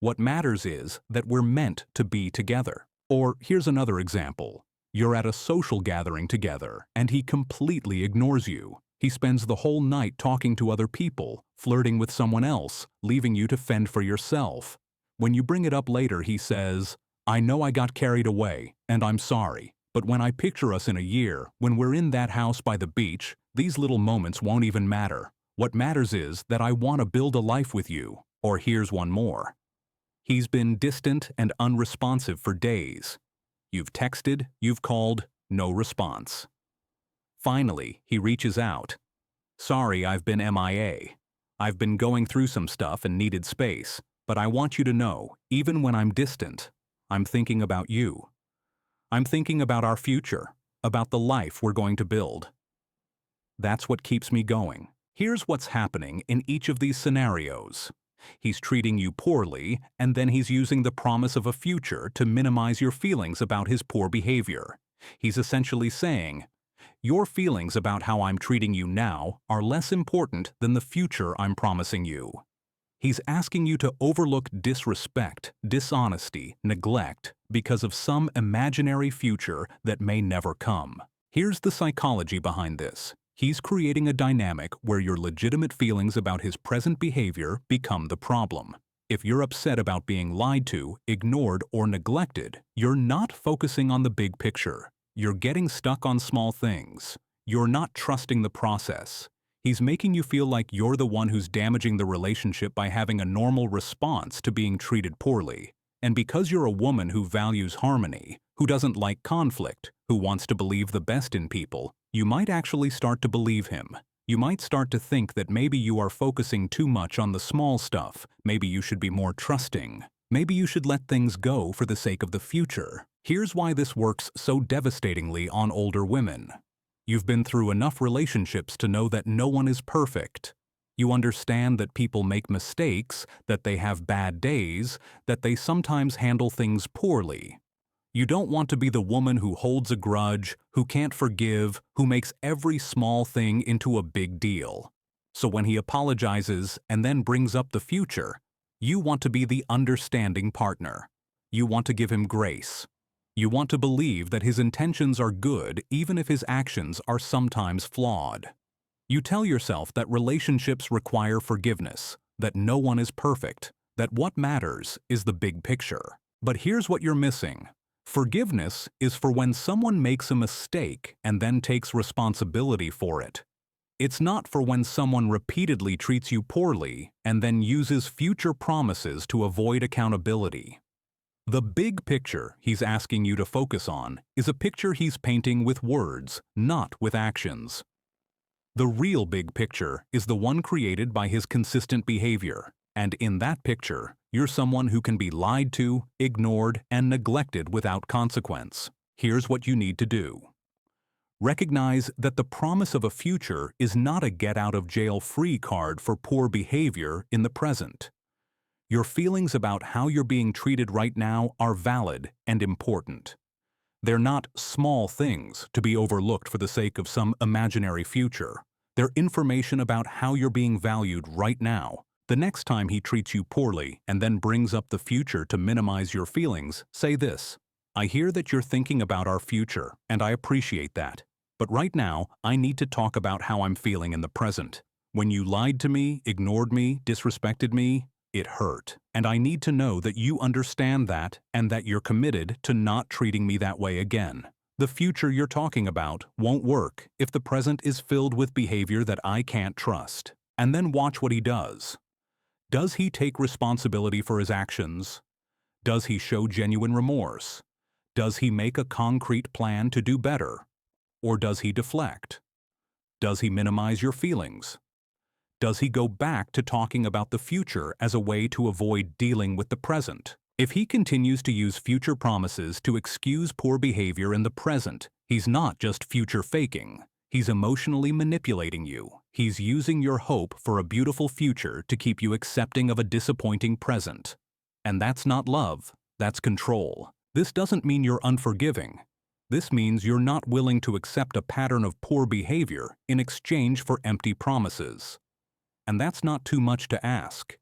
What matters is that we're meant to be together. Or here's another example. You're at a social gathering together, and he completely ignores you. He spends the whole night talking to other people, flirting with someone else, leaving you to fend for yourself. When you bring it up later, he says, I know I got carried away, and I'm sorry. But when I picture us in a year, when we're in that house by the beach, these little moments won't even matter. What matters is that I want to build a life with you. Or here's one more. He's been distant and unresponsive for days. You've texted, you've called, no response. Finally, he reaches out. Sorry, I've been MIA. I've been going through some stuff and needed space, but I want you to know, even when I'm distant, I'm thinking about you. I'm thinking about our future, about the life we're going to build. That's what keeps me going. Here's what's happening in each of these scenarios. He's treating you poorly, and then he's using the promise of a future to minimize your feelings about his poor behavior. He's essentially saying, your feelings about how I'm treating you now are less important than the future I'm promising you. He's asking you to overlook disrespect, dishonesty, neglect because of some imaginary future that may never come. Here's the psychology behind this. He's creating a dynamic where your legitimate feelings about his present behavior become the problem. If you're upset about being lied to, ignored, or neglected, you're not focusing on the big picture. You're getting stuck on small things. You're not trusting the process. He's making you feel like you're the one who's damaging the relationship by having a normal response to being treated poorly. And because you're a woman who values harmony, who doesn't like conflict, who wants to believe the best in people, you might actually start to believe him. You might start to think that maybe you are focusing too much on the small stuff. Maybe you should be more trusting. Maybe you should let things go for the sake of the future. Here's why this works so devastatingly on older women. You've been through enough relationships to know that no one is perfect. You understand that people make mistakes, that they have bad days, that they sometimes handle things poorly. You don't want to be the woman who holds a grudge, who can't forgive, who makes every small thing into a big deal. So when he apologizes and then brings up the future, you want to be the understanding partner. You want to give him grace. You want to believe that his intentions are good even if his actions are sometimes flawed. You tell yourself that relationships require forgiveness, that no one is perfect, that what matters is the big picture. But here's what you're missing. Forgiveness is for when someone makes a mistake and then takes responsibility for it. It's not for when someone repeatedly treats you poorly and then uses future promises to avoid accountability. The big picture he's asking you to focus on is a picture he's painting with words, not with actions. The real big picture is the one created by his consistent behavior, and in that picture, you're someone who can be lied to, ignored, and neglected without consequence. Here's what you need to do. Recognize that the promise of a future is not a get-out-of-jail-free card for poor behavior in the present. Your feelings about how you're being treated right now are valid and important. They're not small things to be overlooked for the sake of some imaginary future. They're information about how you're being valued right now. The next time he treats you poorly and then brings up the future to minimize your feelings, say this: "I hear that you're thinking about our future, and I appreciate that. But right now, I need to talk about how I'm feeling in the present. When you lied to me, ignored me, disrespected me, it hurt. And I need to know that you understand that and that you're committed to not treating me that way again. The future you're talking about won't work if the present is filled with behavior that I can't trust." And then watch what he does. Does he take responsibility for his actions? Does he show genuine remorse? Does he make a concrete plan to do better? Or does he deflect? Does he minimize your feelings? Does he go back to talking about the future as a way to avoid dealing with the present? If he continues to use future promises to excuse poor behavior in the present, he's not just future faking. He's emotionally manipulating you. He's using your hope for a beautiful future to keep you accepting of a disappointing present. And that's not love, that's control. This doesn't mean you're unforgiving. This means you're not willing to accept a pattern of poor behavior in exchange for empty promises. And that's not too much to ask.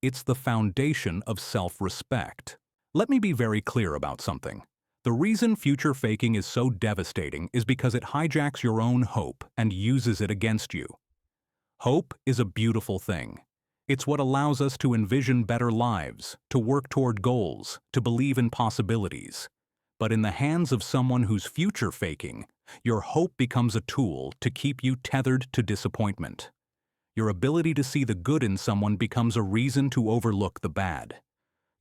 It's the foundation of self-respect. Let me be very clear about something. The reason future faking is so devastating is because it hijacks your own hope and uses it against you. Hope is a beautiful thing. It's what allows us to envision better lives, to work toward goals, to believe in possibilities. But in the hands of someone who's future faking, your hope becomes a tool to keep you tethered to disappointment. Your ability to see the good in someone becomes a reason to overlook the bad.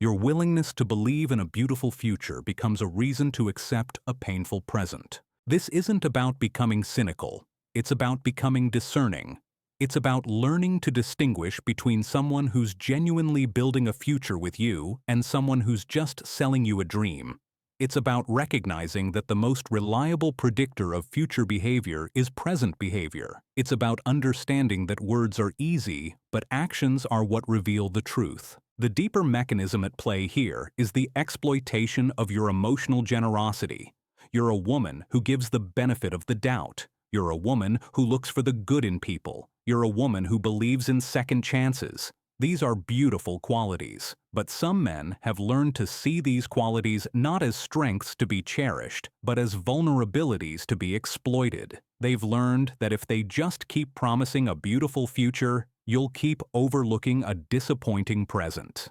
Your willingness to believe in a beautiful future becomes a reason to accept a painful present. This isn't about becoming cynical. It's about becoming discerning. It's about learning to distinguish between someone who's genuinely building a future with you and someone who's just selling you a dream. It's about recognizing that the most reliable predictor of future behavior is present behavior. It's about understanding that words are easy, but actions are what reveal the truth. The deeper mechanism at play here is the exploitation of your emotional generosity. You're a woman who gives the benefit of the doubt. You're a woman who looks for the good in people. You're a woman who believes in second chances. These are beautiful qualities, but some men have learned to see these qualities not as strengths to be cherished, but as vulnerabilities to be exploited. They've learned that if they just keep promising a beautiful future, you'll keep overlooking a disappointing present.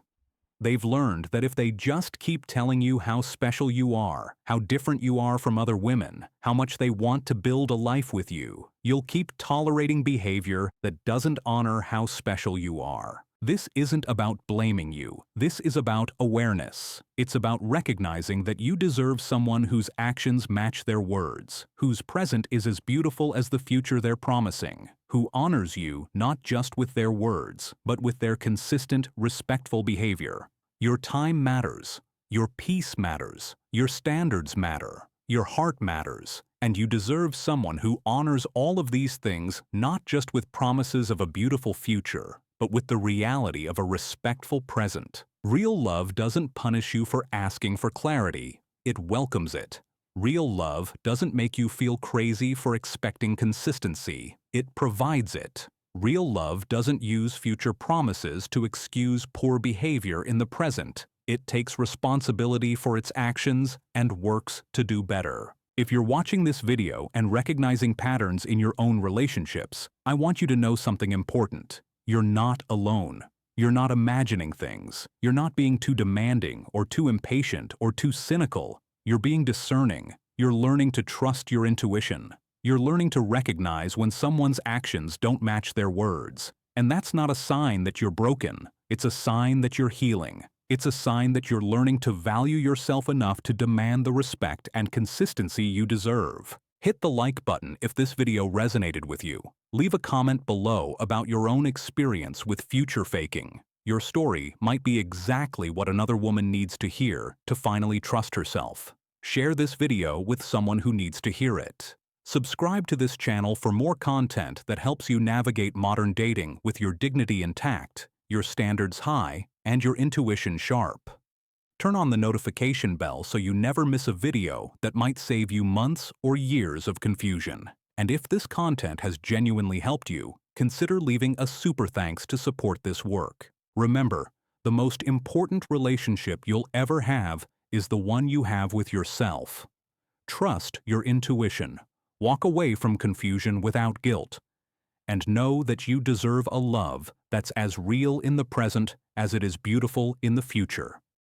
They've learned that if they just keep telling you how special you are, how different you are from other women, how much they want to build a life with you, you'll keep tolerating behavior that doesn't honor how special you are. This isn't about blaming you. This is about awareness. It's about recognizing that you deserve someone whose actions match their words, whose present is as beautiful as the future they're promising, who honors you not just with their words, but with their consistent, respectful behavior. Your time matters. Your peace matters. Your standards matter. Your heart matters. And you deserve someone who honors all of these things not just with promises of a beautiful future, but with the reality of a respectful present. Real love doesn't punish you for asking for clarity. It welcomes it. Real love doesn't make you feel crazy for expecting consistency. It provides it. Real love doesn't use future promises to excuse poor behavior in the present. It takes responsibility for its actions and works to do better. If you're watching this video and recognizing patterns in your own relationships, I want you to know something important. You're not alone. You're not imagining things. You're not being too demanding or too impatient or too cynical. You're being discerning. You're learning to trust your intuition. You're learning to recognize when someone's actions don't match their words. And that's not a sign that you're broken. It's a sign that you're healing. It's a sign that you're learning to value yourself enough to demand the respect and consistency you deserve. Hit the like button if this video resonated with you. Leave a comment below about your own experience with future faking. Your story might be exactly what another woman needs to hear to finally trust herself. Share this video with someone who needs to hear it. Subscribe to this channel for more content that helps you navigate modern dating with your dignity intact, your standards high, and your intuition sharp. Turn on the notification bell so you never miss a video that might save you months or years of confusion. And if this content has genuinely helped you, consider leaving a super thanks to support this work. Remember, the most important relationship you'll ever have is the one you have with yourself. Trust your intuition. Walk away from confusion without guilt. And know that you deserve a love that's as real in the present as it is beautiful in the future.